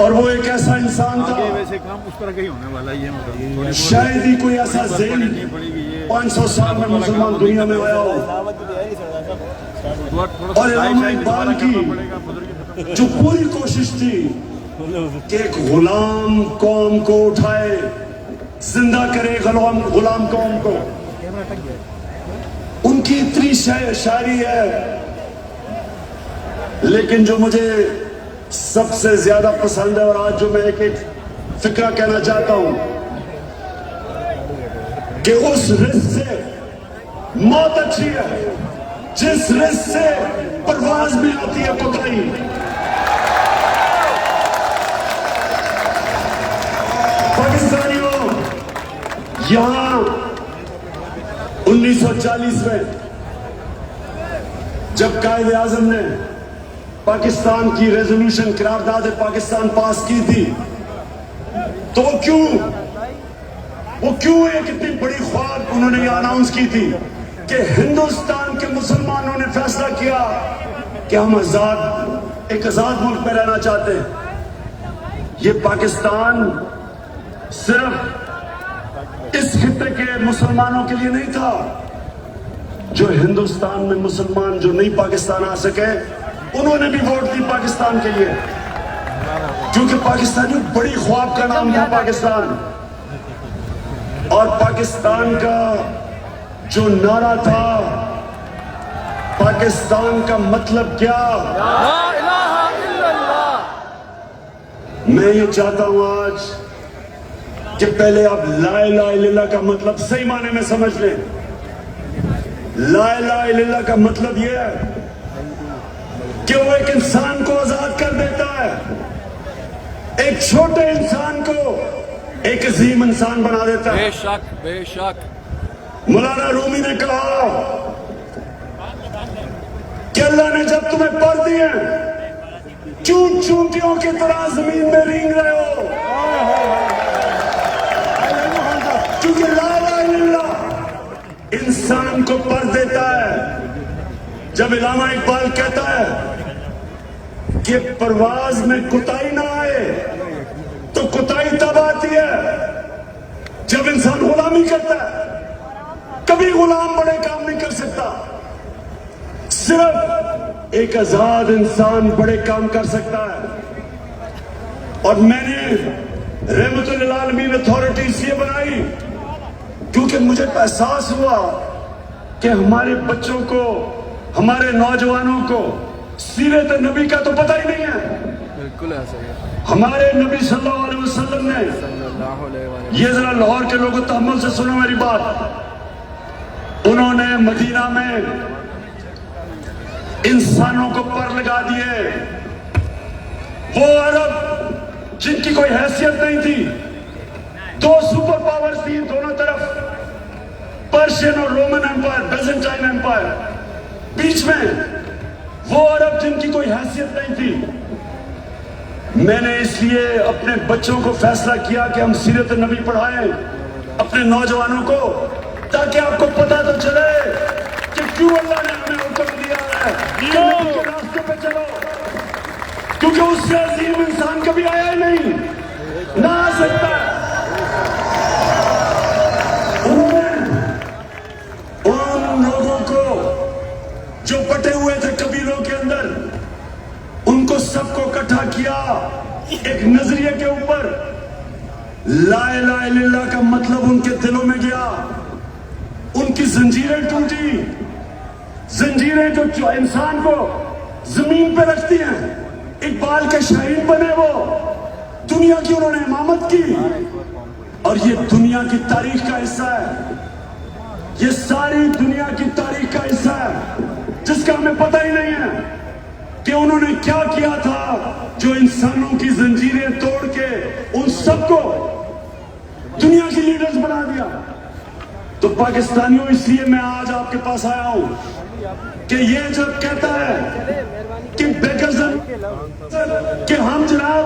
और वो एक ऐसा इंसान था, वैसे काम उस तरह का ही होने वाला ये मतलब शायद ही कोई ऐसा ज़ेन 500 साल में मुसलमान दुनिया में आया हो। और इमाम इकबाल की जो पूरी कोशिश थी कि एक गुलाम कौम को उठाए, जिंदा करे गुलाम कौम को, उनकी इतनी शायरी है। लेकिन जो मुझे सबसे ज्यादा पसंद है और आज जो मैं एक फिक्रा कहना चाहता हूं कि उस रिस्क से मौत अच्छी है जिस रिस्क से परवाज में आती है कुताई। पाकिस्तानियों, यहां 1940 में जब कायदे आजम ने पाकिस्तान की रेजोल्यूशन करारदाद पाकिस्तान पास की थी, तो वो क्यों एक इतनी बड़ी ख्वाब उन्होंने ये अनाउंस की थी कि हिंदुस्तान के मुसलमानों ने फैसला किया कि हम एक आजाद मुल्क में रहना चाहते हैं। ये पाकिस्तान सिर्फ इस खित्ते के मुसलमानों के लिए नहीं था। जो हिंदुस्तान में मुसलमान जो नहीं पाकिस्तान आ सके, उन्होंने भी वोट दी पाकिस्तान के लिए, क्योंकि पाकिस्तानी बड़ी ख्वाब का नाम था पाकिस्तान। और पाकिस्तान का जो नारा था, पाकिस्तान का मतलब क्या, ला इलाहा इल्लल्लाह। मैं ये चाहता हूं आज कि पहले आप ला इलाहा इल्लल्लाह का मतलब सही माने में समझ लें। ला इलाहा इल्लल्लाह का मतलब यह है कि वो एक इंसान को आजाद कर देता है, एक छोटे इंसान को एक अजीम इंसान बना देता है। बेशक बेशक। मौलाना रूमी ने कहा कि अल्लाह ने जब तुम्हें पर दिए, चूंटियों की तरह जमीन में रेंग रहे हो, क्योंकि ला इलाहा इल्लल्लाह इंसान को पर देता है। जब इलामा इकबाल कहता है कि परवाज में कुताई ना आए, तो कुताई तब आती है जब इंसान गुलामी करता है। कभी गुलाम बड़े काम नहीं कर सकता, सिर्फ एक आजाद इंसान बड़े काम कर सकता है। और मैंने रहमतुल आलमीन अथॉरिटी इसलिए बनाई क्योंकि मुझे एहसास हुआ कि हमारे बच्चों को, हमारे नौजवानों को सीरत नबी का तो पता ही नहीं है। बिल्कुल ऐसा है। हमारे नबी सल्लल्लाहु अलैहि वसल्लम ने, ये जरा लाहौर के लोगों तहम्मुल से सुनो मेरी बात, उन्होंने मदीना में इंसानों को पर लगा दिए। वो अरब जिनकी कोई हैसियत नहीं थी, दो सुपर पावर्स थी दोनों तरफ, पर्शियन और रोमन एम्पायर, बेजेंटाइन एम्पायर, बीच में वो अरब जिनकी कोई हैसियत नहीं थी। मैंने इसलिए अपने बच्चों को फैसला किया कि हम सीरत नबी पढ़ाएं अपने नौजवानों को, ताकि आपको पता तो चले कि क्यों अल्लाह ने हमें हुक्म दिया है कि नबी के रास्ते पे चलो, क्योंकि उससे अजीम इंसान कभी आया ही नहीं, ना आ सकता। उन्होंने उन लोगों को जो पटे हुए थे कबीलों के अंदर, उनको सबको इकट्ठा किया एक नजरिए के ऊपर। ला इलाहा इल्लल्लाह का मतलब उनके दिलों में गया, उनकी जंजीरें टूटी, जंजीरें जो इंसान को जमीन पे रखती हैं। इकबाल के शाहीन बने वो, दुनिया की उन्होंने इमामत की, और ये दुनिया की तारीख का हिस्सा है, ये सारी दुनिया की तारीख का हिस्सा है जिसका हमें पता ही नहीं है कि उन्होंने क्या किया था, जो इंसानों की जंजीरें तोड़ के उन सबको दुनिया की लीडर्स बना दिया। तो पाकिस्तानियों, इसलिए मैं आज आपके पास आया हूं कि ये जब कहता है कि बेगजन कि हम जनाब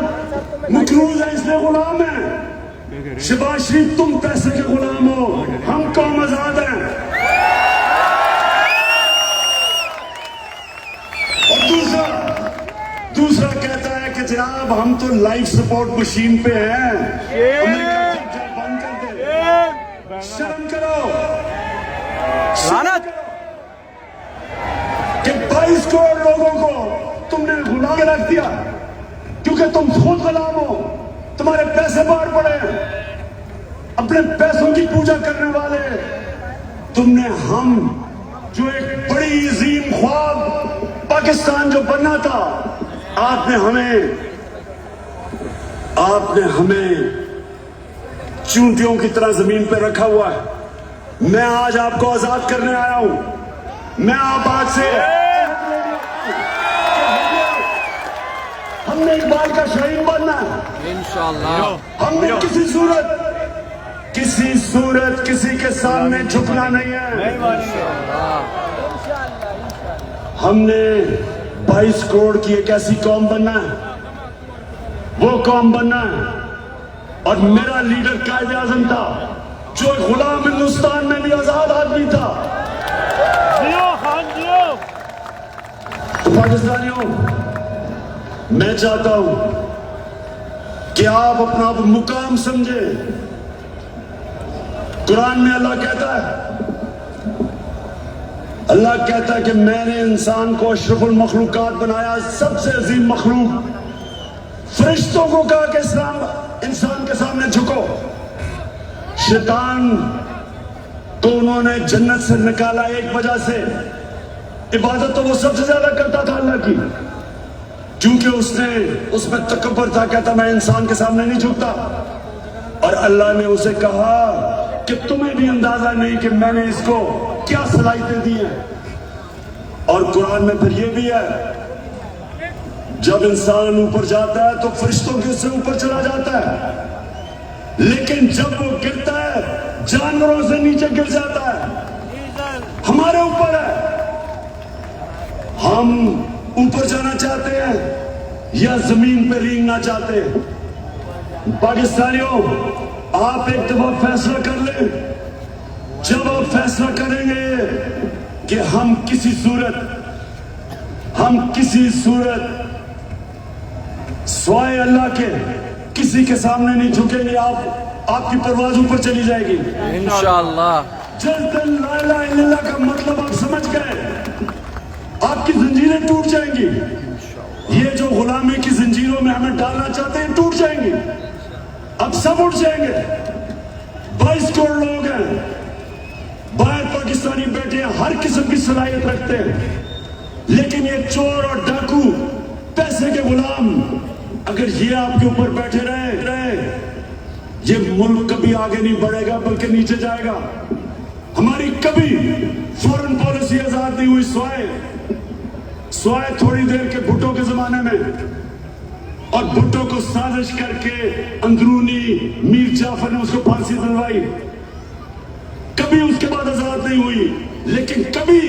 मकरूज हैं इसलिए गुलाम हैं, शहबाज शरीफ तुम पैसे के गुलाम हो, हम कौम आजाद हैं। और दूसरा कहता है कि जनाब हम तो लाइफ सपोर्ट मशीन पे हैं। अमेरिका से बंद कर दे। शर्म करो लानत। कि 22 करोड़ लोगों को तुमने गुलाम के रख दिया क्योंकि तुम खुद गुलाम हो। तुम्हारे पैसे बाहर पड़े हैं, अपने पैसों की पूजा करने वाले तुमने। हम जो एक बड़ी अजीम ख्वाब पाकिस्तान जो बनना था, आपने हमें चूंटियों की तरह जमीन पर रखा हुआ है। मैं आज आपको आजाद करने आया हूं। मैं आप आज से हमने इकबाल का शाहीन बनना है इंशाल्लाह। हमने किसी सूरत किसी के सामने झुकना नहीं है। हमने 22 करोड़ की एक ऐसी कौम बनना है, वो कौम बनना है। और मेरा लीडर कायदे आजम था जो गुलाम हिंदुस्तान में भी आजाद आदमी था। तो पाकिस्तानियों, मैं चाहता हूं कि आप अपना मुकाम समझे। कुरान में अल्लाह कहता है कि मैंने इंसान को अशरफुल मखलूकात बनाया, सबसे अजीम मखलूक। फरिश्तों को कहा कि इंसान के सामने झुको। शैतान को उन्होंने जन्नत से निकाला एक वजह से। इबादत तो वो सबसे ज्यादा करता था अल्लाह की, क्योंकि उसमें तकब्बुर था, कहता मैं इंसान के सामने नहीं झुकता। और अल्लाह ने उसे कहा कि तुम्हें भी अंदाजा नहीं कि मैंने इसको क्या सलाहियतें दी हैं। और कुरान में फिर ये भी है, जब इंसान ऊपर जाता है तो फरिश्तों के उससे ऊपर चला जाता है, लेकिन जब वो गिरता है जानवरों से नीचे गिर जाता है। हमारे ऊपर है, हम ऊपर जाना चाहते हैं या जमीन पे रेंगना चाहते हैं। पाकिस्तानियों, आप एक दफा फैसला कर लें। जब आप फैसला करेंगे कि हम किसी सूरत स्वाय अल्लाह के किसी के सामने नहीं झुकेंगे, आपकी परवाज ऊपर चली जाएगी इंशाल्लाह। जिस दिन ला इलाहा इल्लल्लाह का मतलब आप समझ गए, आपकी जंजीरें टूट जाएंगी। ये जो गुलामी की जंजीरों में हमें डालना चाहते हैं, टूट जाएंगी। अब सब उठ जाएंगे। 22 करोड़ लोग हैं बाहर, पाकिस्तानी बैठे हैं, हर किस्म की सलाहियत रखते हैं, लेकिन ये चोर और डाकू, पैसे के गुलाम, अगर ये आपके ऊपर बैठे रहे, ये मुल्क कभी आगे नहीं बढ़ेगा बल्कि नीचे जाएगा। हमारी कभी फॉरेन पॉलिसी आजाद नहीं हुई। स्वाय थोड़ी देर के भुट्टो के जमाने में, और भुट्टो को साजिश करके अंदरूनी मीर जाफर ने उसको फांसी दिलवाई। कभी उसके बाद आजाद नहीं हुई, लेकिन कभी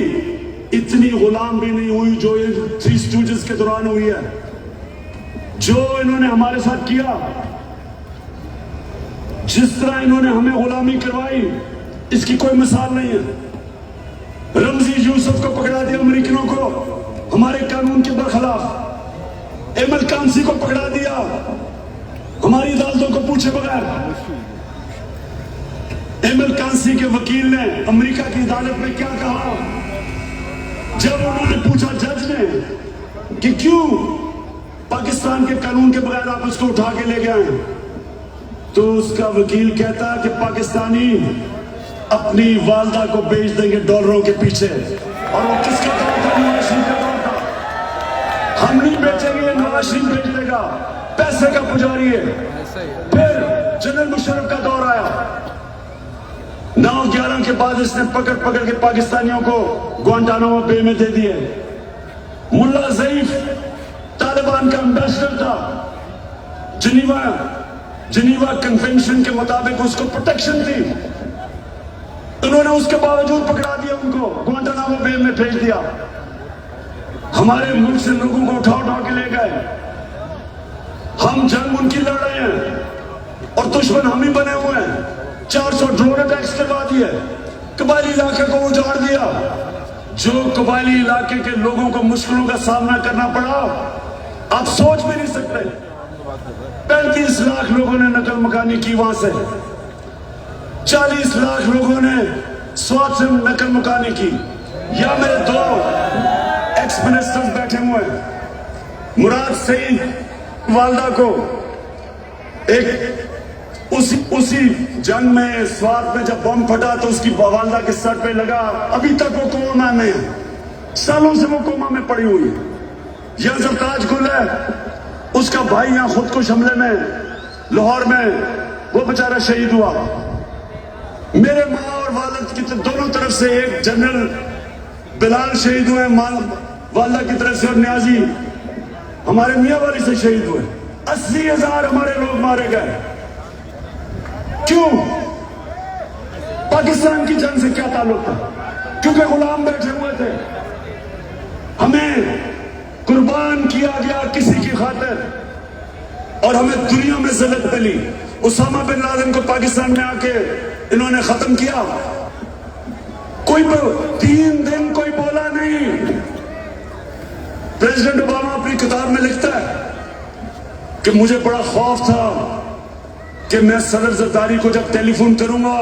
इतनी गुलाम भी नहीं हुई जो ये 3 स्टूडेंट्स के दौरान हुई है। जो इन्होंने हमारे साथ किया, जिस तरह इन्होंने हमें गुलामी करवाई, इसकी कोई मिसाल नहीं है। रमजी यूसुफ को पकड़ा दिया अमेरिकनों को हमारे कानून के बरखिलाफ। एमएल कांसी को पकड़ा दिया हमारी अदालतों को पूछे बगैर। एमएल कांसी के वकील ने अमेरिका की अदालत में क्या कहा, जब उन्होंने पूछा जज ने कि क्यों पाकिस्तान के कानून के बगैर आप उसको उठा के ले गए, तो उसका वकील कहता कि पाकिस्तानी अपनी वालदा को बेच देंगे डॉलरों के पीछे। और वो किसका दौर था? नवाज शरीफ का दौर था। हम नहीं बेचेंगे, नवाज शरीफ बेच देगा, पैसे का पुजारी है। फिर जनरल मुशर्रफ का दौर आया। 9/11 के बाद इसने पकड़ के पाकिस्तानियों को ग्वांटानामो बे में दे दिए। मुल्ला ज़ईफ तालिबान का एम्बेसडर था। जिनीवा कन्वेंशन के मुताबिक उसको प्रोटेक्शन थी, उन्होंने उसके बावजूद पकड़ा दिया, उनको ग्वांटानामो बे में भेज दिया। हमारे मुल्क से लोगों को उठा के ले गए। हम जंग उनकी लड़ रहे हैं और दुश्मन हम ही बने हुए हैं। 400 ड्रोन अटैक्स करवा दिए, कबायली इलाके को उजाड़ दिया। जो कबायली इलाके के लोगों को मुश्किलों का सामना करना पड़ा, आप सोच भी नहीं सकते। 35 लाख लोगों ने नकल मकानी की वहां से, 40 लाख लोगों ने स्वाद से नकल मकानी की। या मेरे दो एक्स मिनिस्टर्स बैठे हुए हैं, मुराद सईद वालदा को एक उसी जंग में स्वाद में जब बम फटा तो उसकी वालदा के सर पे लगा, अभी तक वो कोमा में है, सालों से वो कोमा में पड़ी हुई है। यहां जब ताज गुल है, उसका भाई यहां खुदकुश हमले में लाहौर में वो बेचारा शहीद हुआ। मेरे माँ और वालिद की दोनों तरफ से एक जनरल बिलाल शहीद हुए, वालदा की तरफ से, और न्याजी हमारे मियां वाली से शहीद हुए। 80,000 हमारे लोग मारे गए। क्यों? पाकिस्तान की जंग से क्या ताल्लुक था? क्योंकि गुलाम बैठे हुए थे। हमें कुर्बान किया गया किसी की खातिर और हमें दुनिया में इज्जत मिली। उसामा बिन लादेन को पाकिस्तान में आके इन्होंने खत्म किया। कोई 3 दिन कोई बोला नहीं। प्रेसिडेंट ओबामा अपनी किताब में लिखता है कि मुझे बड़ा खौफ था कि मैं सदर जरदारी को जब टेलीफोन करूंगा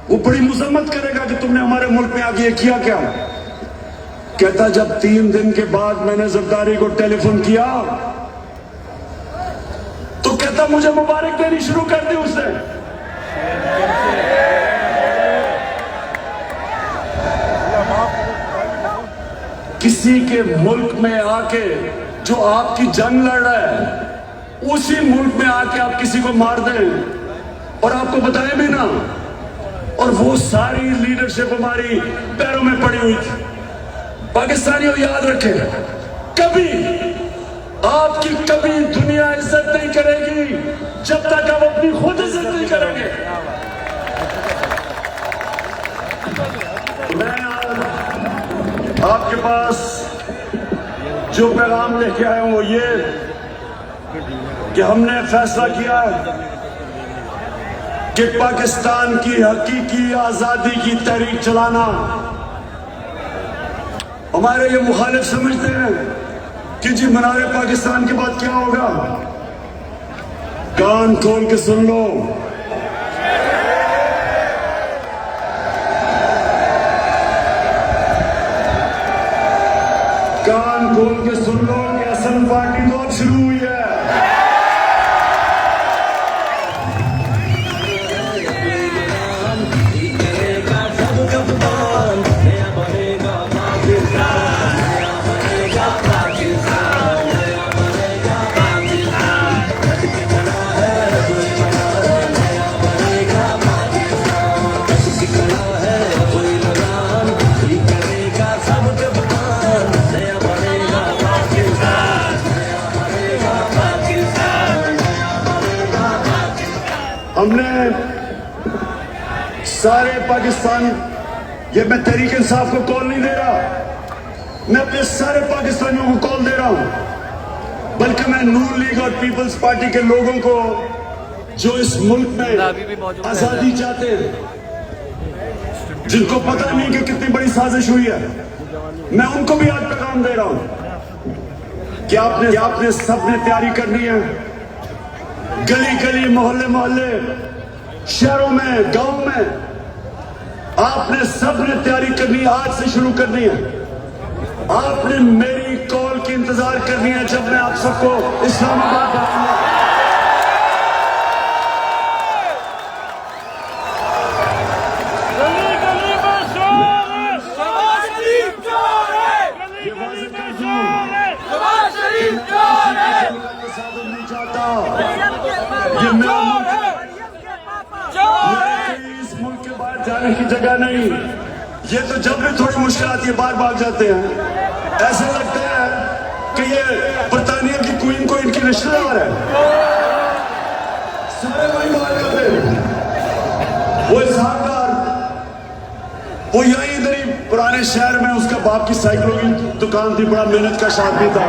वो बड़ी मुजम्मत करेगा कि तुमने हमारे मुल्क में आके ये किया क्या। कहता जब 3 दिन के बाद मैंने जरदारी को टेलीफोन किया तो कहता मुझे मुबारक देनी शुरू कर दी उसने। किसी के मुल्क में आके जो आपकी जंग लड़ रहा है, उसी मुल्क में आके आप किसी को मार दें और आपको बताएं भी ना, और वो सारी लीडरशिप हमारी पैरों में पड़ी हुई थी। पाकिस्तानियों याद रखें, कभी आपकी कभी दुनिया इज्जत नहीं करेगी जब तक आप अपनी खुद इज्जत नहीं करेंगे। मैं आपके पास जो पैगाम लेके आया हूं वो ये कि हमने फैसला किया है कि पाकिस्तान की हकीकी आजादी की तहरीक चलाना। हमारे ये मुखालिफ समझते हैं कि जी मनारे पाकिस्तान के बाद क्या होगा। कान खोल के सुन लो, कान खोल के सुन लो कि असल पार्टी तो अब शुरू हुई है। हमने सारे पाकिस्तान, ये मैं तहरीक इंसाफ को कॉल नहीं दे रहा, मैं अपने सारे पाकिस्तानियों को कॉल दे रहा हूं, बल्कि मैं नून लीग और पीपल्स पार्टी के लोगों को जो इस मुल्क में आजादी चाहते हैं, जिनको पता नहीं कि कितनी बड़ी साजिश हुई है, मैं उनको भी आज पैगाम दे रहा हूं कि आपने सबने तैयारी करनी है। गली गली, मोहल्ले मोहल्ले, शहरों में, गांव में, आपने सबने तैयारी करनी है। आज से शुरू करनी है। आपने मेरी कॉल की इंतजार करनी है जब मैं आप सबको इस्लामाबाद बुलाऊंगा। इस मुल्क के बाहर जाने की जगह नहीं। ये तो जब भी थोड़ी मुश्किल आती है बाहर भाग जाते हैं। ऐसे लगता है कि ये बरतानिया की क्वीन को इनकी रिश्तेदार है। सारे भाई बाहर जाते हैं। वो इसहाकार, वो यहीं इधर ही पुराने शहर में उसका बाप की साइकिलों की दुकान थी, बड़ा मेहनत का आदमी था,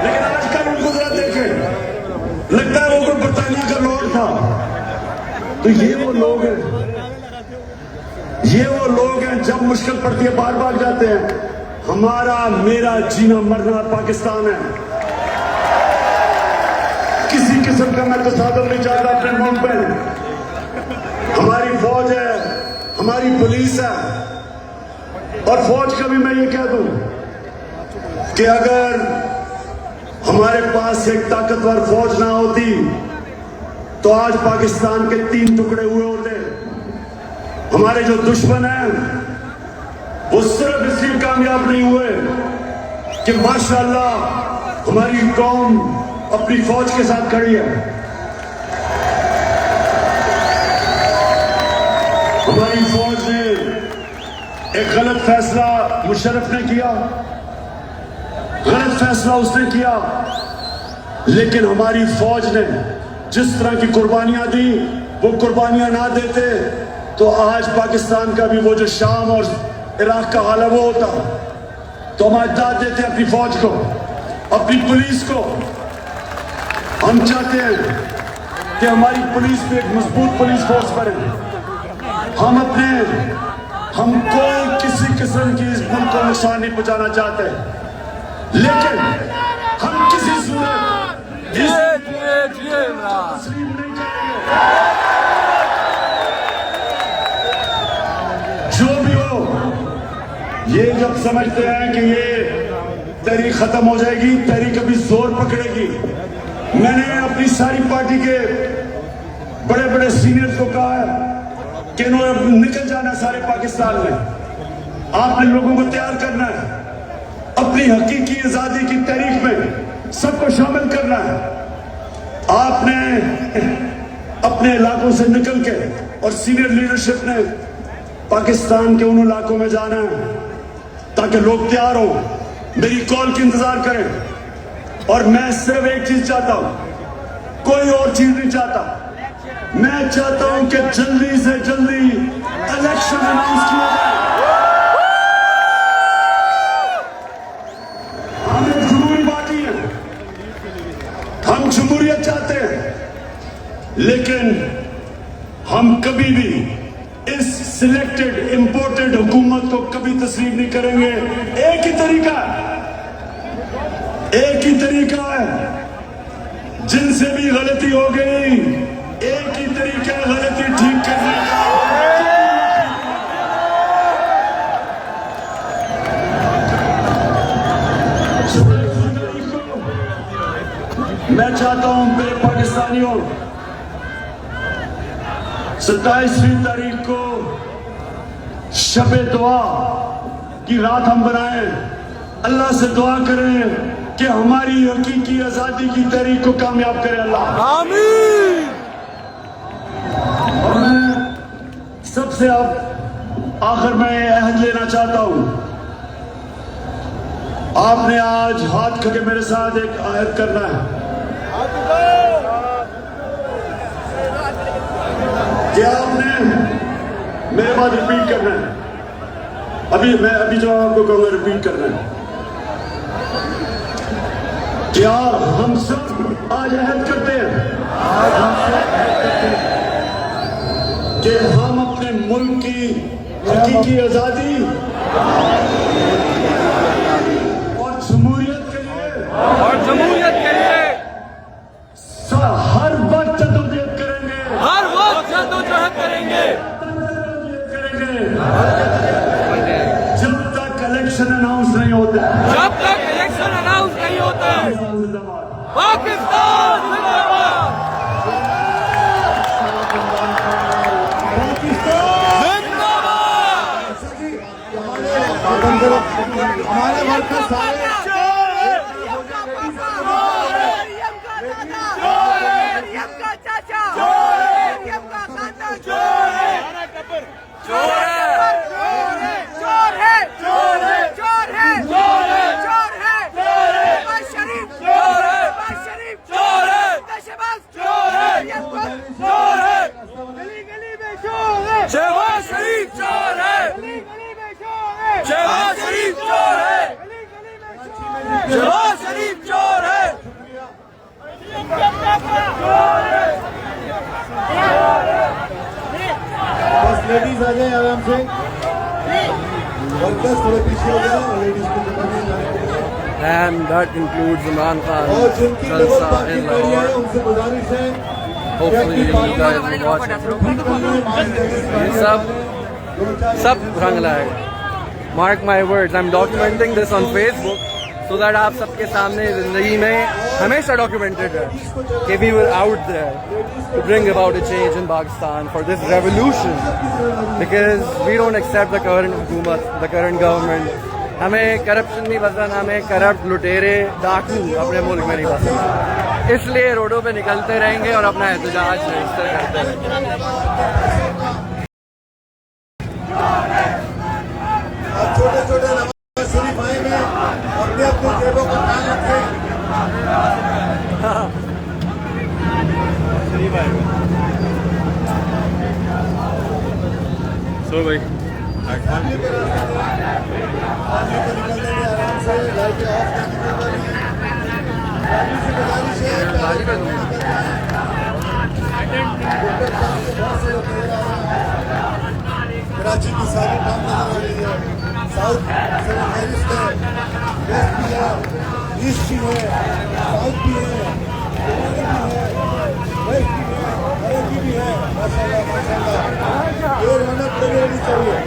लेकिन आजकल उनको जरा देखें, लगता है वो कोई बरतानिया का लॉर्ड था। तो ये वो लोग हैं, ये वो लोग हैं जब मुश्किल पड़ती है बाहर भाग जाते हैं। हमारा मेरा जीना मरना पाकिस्तान है। किसी किस्म का मैं तसादुर नहीं चाहता अपने मुल्क में। हमारी फौज है, हमारी पुलिस है, और फौज का भी मैं ये कह दूं कि अगर हमारे पास एक ताकतवर फौज ना होती तो आज पाकिस्तान के 3 टुकड़े हुए होते। हमारे जो दुश्मन हैं वो सिर्फ इसलिए कामयाब नहीं हुए कि माशाअल्लाह हमारी कौम अपनी फौज के साथ खड़ी है। हमारी फौज ने एक गलत फैसला मुशर्रफ ने किया, गलत फैसला उसने किया, लेकिन हमारी फौज ने जिस तरह की कुर्बानियां दी, वो कुर्बानियां ना देते तो आज पाकिस्तान का भी वो जो शाम और इराक का हाल है वो होता। तो हम दाद देते हैं अपनी फौज को, अपनी पुलिस को। हम चाहते हैं कि हमारी पुलिस भी एक मजबूत पुलिस फोर्स बने। हम कोई किसी किस्म की इस मुल्क को नुकसान नहीं पहुंचाना चाहते, लेकिन हम किसी सूरत तस्लीम नहीं करेंगे। जो भी हो, ये जब समझते हैं कि ये तहरीक खत्म हो जाएगी, तहरीक अभी जोर पकड़ेगी। मैंने अपनी सारी पार्टी के बड़े बड़े सीनियर्स को कहा है कि इन्होंने निकल जाना सारे पाकिस्तान में। आपने लोगों को तैयार करना है, अपनी हकीकी आजादी की तहरीक में सबको शामिल करना है। आपने अपने इलाकों से निकल के, और सीनियर लीडरशिप ने पाकिस्तान के उन इलाकों में जाना है ताकि लोग तैयार हो, मेरी कॉल की इंतजार करें। और मैं सिर्फ एक चीज चाहता हूं, कोई और चीज नहीं चाहता। मैं चाहता हूं कि जल्दी से जल्दी इलेक्शन अनाउंस किया जाए। हम एक जमहूरी पार्टी है, हम जमहूरियत चाहते हैं, लेकिन हम कभी भी इस सिलेक्टेड इंपोर्टेड हुकूमत को कभी तस्लीम नहीं करेंगे। एक ही तरीका है, जिनसे भी गलती हो गई, एक ही तरीका है गलती ठीक करने का। मैं चाहता हूं मेरे पाकिस्तानियों, 27वीं तारीख को शबे दुआ की रात हम बनाएं, अल्लाह से दुआ करें कि हमारी हकीकी आजादी की तहरीक को कामयाब करे अल्लाह, आमीन। और मैं सबसे अब आखिर में अहद लेना चाहता हूं, आपने आज हाथ खड़े मेरे साथ एक अहद करना है कि आपने मेरे बाद रिपीट करना है। अभी जो आपको कहूंगा रिपीट करना है। क्या हम सब आज अहद करते हैं, कि हम अपने मुल्क की हकीकी आजादी और जमहूरियत के लिए हर वक्त जद्दोजहद करेंगे, जब तक इलेक्शन अनाउंस नहीं होते, पाकिस्तान जिंदाबाद, हमारे वर्कर सारे शहबाज शरीफ चोर है, शहबाज शरीफ चोर है, शहबाज शरीफ चोर है। बस लेडीज आ जाए आराम से, वर्कर्स थोड़े पीछे हो जाए, लेडीज को and that includes Imran और Khan जिनकी लेवल Jalsa बाकी in करी है Lahore. उनसे गुजारिश है Hopefully you guys will watch it. ये सब रंग लाएगा. Mark my words, I'm documenting this on Facebook so that आप सबके सामने जिंदगी में हमेशा documented है कि we were out there to bring about a change in Pakistan for this revolution because we don't accept the current hukumat, the current government. हमें corruption नहीं पसंद, हमें करप्ट लुटेरे डाकू अपने मुल्क में नहीं पसंद, इसलिए रोडों पे निकलते रहेंगे और अपना एहतजाज रजिस्टर करते रहेंगे. छोटे छोटे नवाज शरीफ आए में अपने अपने जेबों का ख्याल रखें. सो भाई फैमिली को निकलने में आराम से लाइटें ऑफ फैमिली से गुजारिश है कराची की सारी काम नजर आ रही है. साउथ से फहरिस्त है, वेस्ट भी है, ईस्ट भी है, साउथ भी है, वेस्ट भी है, नॉर्थ भी है, माशाल्लाह माशाल्लाह. ये रौनक लगी रहनी चाहिए.